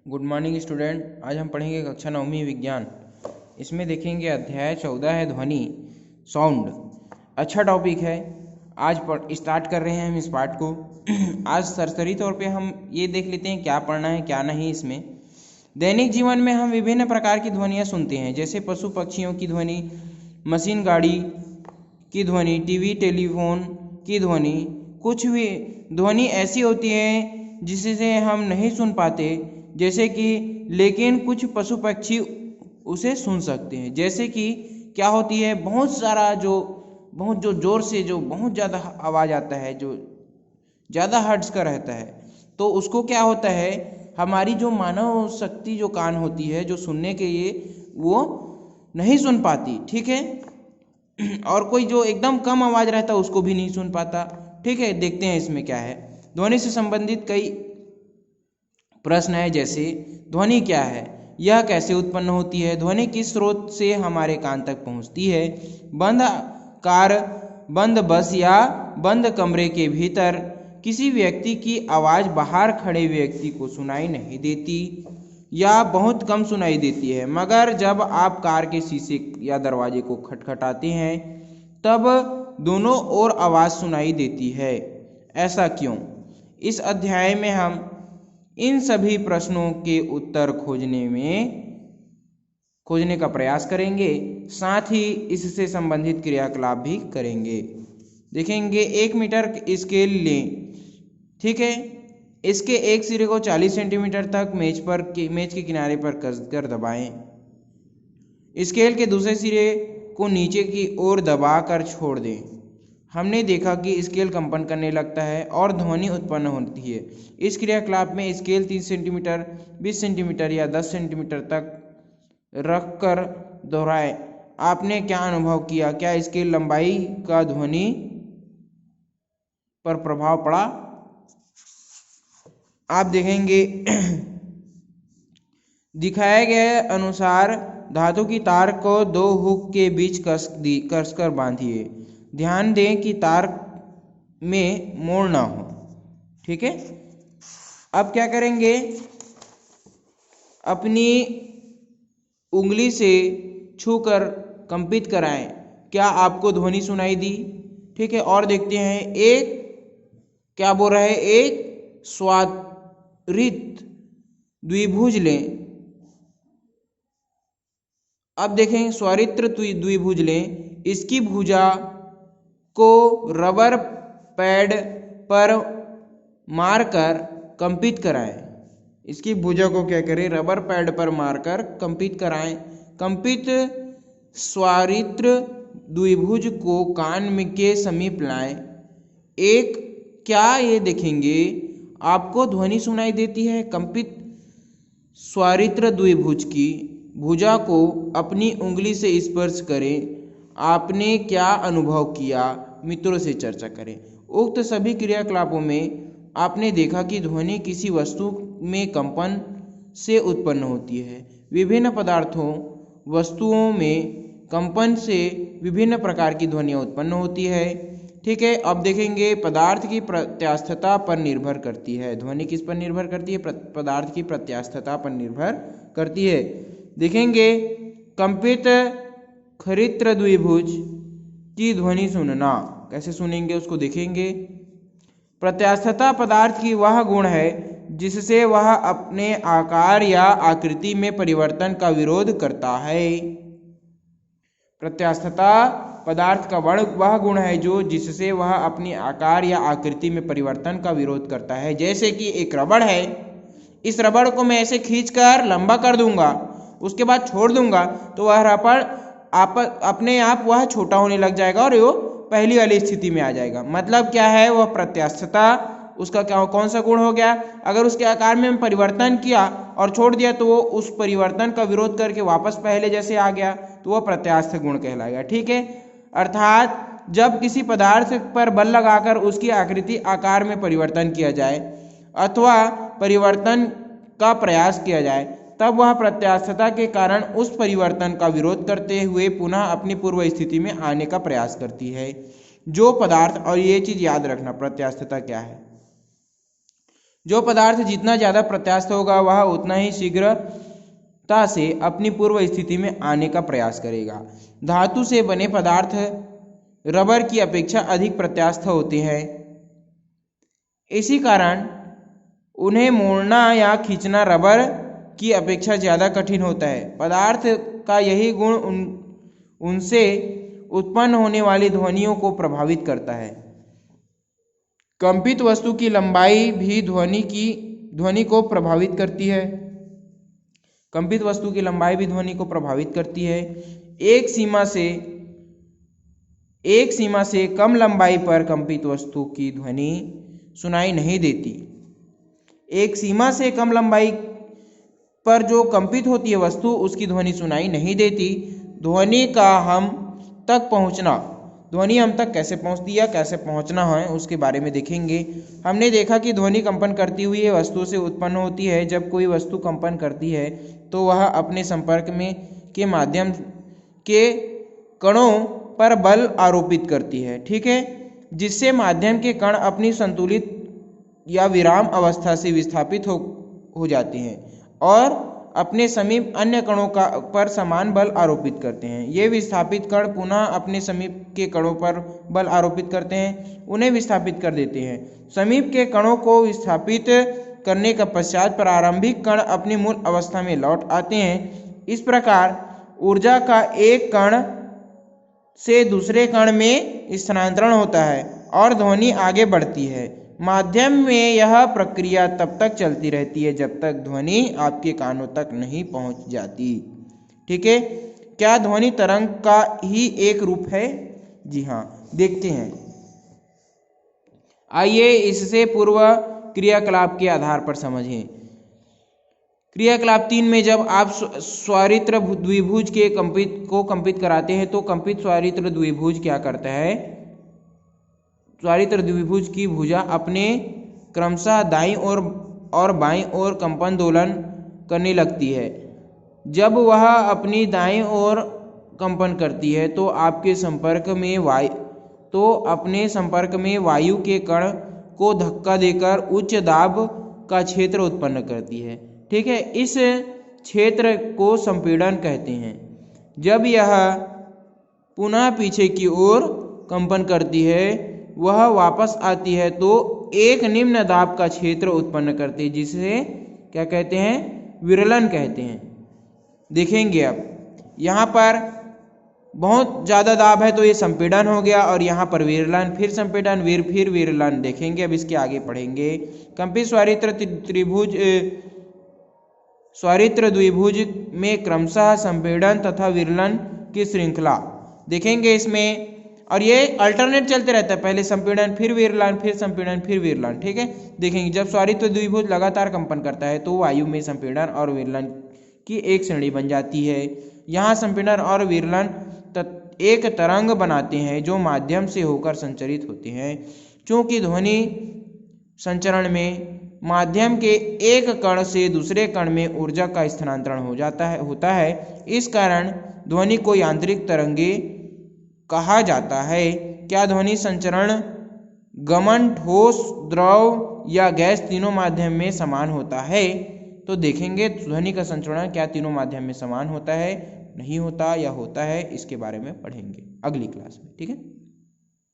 Good morning student. आज हम पढ़ेंगे कक्षा 9वीं विज्ञान। इसमें देखेंगे अध्याय 14 है ध्वनि साउंड। अच्छा टॉपिक है। आज स्टार्ट कर रहे हैं हम इस पाठ को। आज सरसरी तौर पे हम ये देख लेते हैं क्या पढ़ना है क्या नहीं। इसमें दैनिक जीवन में हम विभिन्न प्रकार की ध्वनियाँ सुनते हैं, जैसे पशु पक्षियों की ध्वनि, मशीन गाड़ी की ध्वनि, टीवी टेलीफोन की ध्वनि। कुछ भी ध्वनि ऐसी होती है जिससे हम नहीं सुन पाते, जैसे कि लेकिन कुछ पशु पक्षी उसे सुन सकते हैं। जैसे कि क्या होती है, बहुत ज़ोर से जो बहुत ज़्यादा आवाज़ आता है, जो ज़्यादा हर्ट्ज का रहता है, तो उसको क्या होता है, हमारी जो मानव शक्ति जो कान होती है जो सुनने के लिए, वो नहीं सुन पाती। ठीक है। और कोई जो एकदम कम आवाज़ रहता है उसको भी नहीं सुन पाता। ठीक है, देखते हैं इसमें क्या है। ध्वनि से संबंधित कई प्रश्न है, जैसे ध्वनि क्या है, यह कैसे उत्पन्न होती है, ध्वनि किस स्रोत से हमारे कान तक पहुंचती है, बंद कार, बंद बस या बंद कमरे के भीतर किसी व्यक्ति की आवाज़ बाहर खड़े व्यक्ति को सुनाई नहीं देती या बहुत कम सुनाई देती है, मगर जब आप कार के शीशे या दरवाजे को खटखटाते हैं तब दोनों ओर आवाज़ सुनाई देती है। ऐसा क्यों? इस अध्याय में हम इन सभी प्रश्नों के उत्तर खोजने का प्रयास करेंगे, साथ ही इससे संबंधित क्रियाकलाप भी करेंगे। देखेंगे 1 मीटर स्केल लें। ठीक है, इसके एक सिरे को 40 सेंटीमीटर तक मेज के किनारे पर कसकर दबाएं। स्केल के दूसरे सिरे को नीचे की ओर दबाकर छोड़ दें। हमने देखा कि स्केल कंपन करने लगता है और ध्वनि उत्पन्न होती है। इस क्रियाकलाप में स्केल 30 सेंटीमीटर, 20 सेंटीमीटर या 10 सेंटीमीटर तक रखकर दोहराएं। आपने क्या अनुभव किया? क्या स्केल लंबाई का ध्वनि पर प्रभाव पड़ा? आप देखेंगे दिखाए गए अनुसार धातु की तार को 2 हुक के बीच कसकर बांधिए। ध्यान दें कि तार में मोड़ ना हो। ठीक है। अब क्या करेंगे, अपनी उंगली से छूकर कंपित कराएं। क्या आपको ध्वनि सुनाई दी? ठीक है, और देखते हैं। एक क्या बोल रहा है, एक स्वारित द्विभुज लें। अब देखें, स्वारित्र द्विभुज लें। इसकी भुजा को रबर पैड पर मारकर कंपित कराएं। इसकी भुजा को क्या करें, रबर पैड पर मारकर कंपित कराएं। कंपित स्वारित्र द्विभुज को कान में के समीप लाएं। क्या ये देखेंगे आपको ध्वनि सुनाई देती है? कंपित स्वारित्र द्विभुज की भुजा को अपनी उंगली से स्पर्श करें। आपने क्या अनुभव किया? मित्रों से चर्चा करें। उक्त सभी क्रियाकलापों में आपने देखा कि ध्वनि किसी वस्तु में कंपन से उत्पन्न होती है। विभिन्न पदार्थों वस्तुओं में कंपन से विभिन्न प्रकार की ध्वनियाँ उत्पन्न होती है। ठीक है। अब देखेंगे, पदार्थ की प्रत्यास्थता पर निर्भर करती है। ध्वनि किस पर निर्भर करती है? पदार्थ की प्रत्यास्थता पर निर्भर करती है। देखेंगे, कंपित खरित्र द्विभुज की ध्वनि सुनना कैसे सुनेंगे, उसको देखेंगे। प्रत्यास्थता पदार्थ की वह गुण है जिससे वह अपने आकार या आकृति में परिवर्तन का विरोध करता है। प्रत्यास्थता पदार्थ का वह गुण है जिससे वह अपनी आकार या आकृति में परिवर्तन का विरोध करता है। जैसे कि एक रबड़ है, इस रबड़ को मैं ऐसे खींचकर लंबा कर दूंगा, उसके बाद छोड़ दूंगा, तो वह रबड़ अपने आप वह छोटा होने लग जाएगा और वो पहली वाली स्थिति में आ जाएगा। मतलब क्या है, वह प्रत्यास्थता उसका कौन सा गुण हो गया? अगर उसके आकार में परिवर्तन किया और छोड़ दिया तो वो उस परिवर्तन का विरोध करके वापस पहले जैसे आ गया, तो वह प्रत्यास्थ गुण कहलाएगा। ठीक है। अर्थात जब किसी पदार्थ पर बल लगाकर उसकी आकृति आकार में परिवर्तन किया जाए अथवा परिवर्तन का प्रयास किया जाए, तब वह प्रत्यास्थता के कारण उस परिवर्तन का विरोध करते हुए पुनः अपनी पूर्व स्थिति में आने का प्रयास करती है। जो पदार्थ, और ये चीज याद रखना, प्रत्यास्थता क्या है, जो पदार्थ जितना ज़्यादा प्रत्यास्थ होगा वह उतना ही शीघ्रता से अपनी पूर्व स्थिति में आने का प्रयास करेगा। धातु से बने पदार्थ रबर की अपेक्षा अधिक प्रत्यास्थ होते हैं, इसी कारण उन्हें मोड़ना या खींचना रबर की अपेक्षा ज़्यादा कठिन होता है। पदार्थ का यही गुण उनसे उत्पन्न होने वाली ध्वनियों को प्रभावित करता है। कंपित वस्तु की लंबाई भी ध्वनि को प्रभावित करती है। कंपित वस्तु की लंबाई भी ध्वनि को प्रभावित करती है। एक सीमा से कम लंबाई पर कंपित वस्तु की ध्वनि सुनाई नहीं देती। एक सीमा से कम लंबाई पर जो कंपित होती है वस्तु, उसकी ध्वनि सुनाई नहीं देती। ध्वनि हम तक कैसे पहुंचती है, कैसे पहुंचना है, उसके बारे में देखेंगे। हमने देखा कि ध्वनि कंपन करती हुई वस्तु से उत्पन्न होती है। जब कोई वस्तु कंपन करती है तो वह अपने संपर्क के माध्यम के कणों पर बल आरोपित करती है, ठीक है, जिससे माध्यम के कण अपनी संतुलित या विराम अवस्था से विस्थापित हो जाते हैं और अपने समीप अन्य कणों पर समान बल आरोपित करते हैं। ये विस्थापित कण पुनः अपने समीप के कणों पर बल आरोपित करते हैं, उन्हें विस्थापित कर देते हैं। समीप के कणों को विस्थापित करने का पश्चात प्रारंभिक कण अपनी मूल अवस्था में लौट आते हैं। इस प्रकार ऊर्जा का एक कण से दूसरे कण में स्थानांतरण होता है और ध्वनि आगे बढ़ती है। माध्यम में यह प्रक्रिया तब तक चलती रहती है जब तक ध्वनि आपके कानों तक नहीं पहुंच जाती, ठीक है। क्या ध्वनि तरंग का ही एक रूप है? जी हाँ, देखते हैं। आइए इससे पूर्व क्रियाकलाप के आधार पर समझें। क्रियाकलाप 3 में जब आप स्वारित्र द्विभुज के कंपित कराते हैं तो कंपित स्वारित्र द्विभुज क्या करता है? स्वारित्र द्विभुज की भुजा अपने क्रमशः दाईं ओर और बाईं ओर कंपन दोलन करने लगती है। जब वह अपनी दाईं ओर कंपन करती है तो अपने संपर्क में वायु के कण को धक्का देकर उच्च दाब का क्षेत्र उत्पन्न करती है, ठीक है। इस क्षेत्र को संपीड़न कहते हैं। जब यह पुनः पीछे की ओर कंपन करती है, वह वापस आती है तो एक निम्न दाब का क्षेत्र उत्पन्न करती है, जिसे क्या कहते हैं? विरलन कहते हैं। देखेंगे अब यहाँ पर बहुत ज़्यादा दाब है तो ये संपीड़न हो गया, और यहाँ पर विरलन, फिर संपीड़न, फिर विरलन। देखेंगे अब इसके आगे पढ़ेंगे। कंपित स्वारित्र द्विभुज में क्रमशः संपीड़न तथा विरलन की श्रृंखला देखेंगे इसमें, और ये अल्टरनेट चलते रहता है, पहले संपीड़न फिर विरलन, फिर संपीड़न फिर विरलन, ठीक है। देखेंगे जब स्वारित्र द्विभुज लगातार कंपन करता है तो वायु में संपीड़न और विरलन की एक श्रेणी बन जाती है। यहाँ संपीड़न और विरलन एक तरंग बनाते हैं जो माध्यम से होकर संचरित होते हैं। चूंकि ध्वनि संचरण में माध्यम के एक कण से दूसरे कण में ऊर्जा का स्थानांतरण होता है, इस कारण ध्वनि को यांत्रिक तरंगे कहा जाता है। क्या ध्वनि संचरण गमन ठोस, द्रव या गैस तीनों माध्यम में समान होता है? तो देखेंगे ध्वनि का संचरण क्या तीनों माध्यम में समान होता है, नहीं होता या होता है, इसके बारे में पढ़ेंगे अगली क्लास में, ठीक है।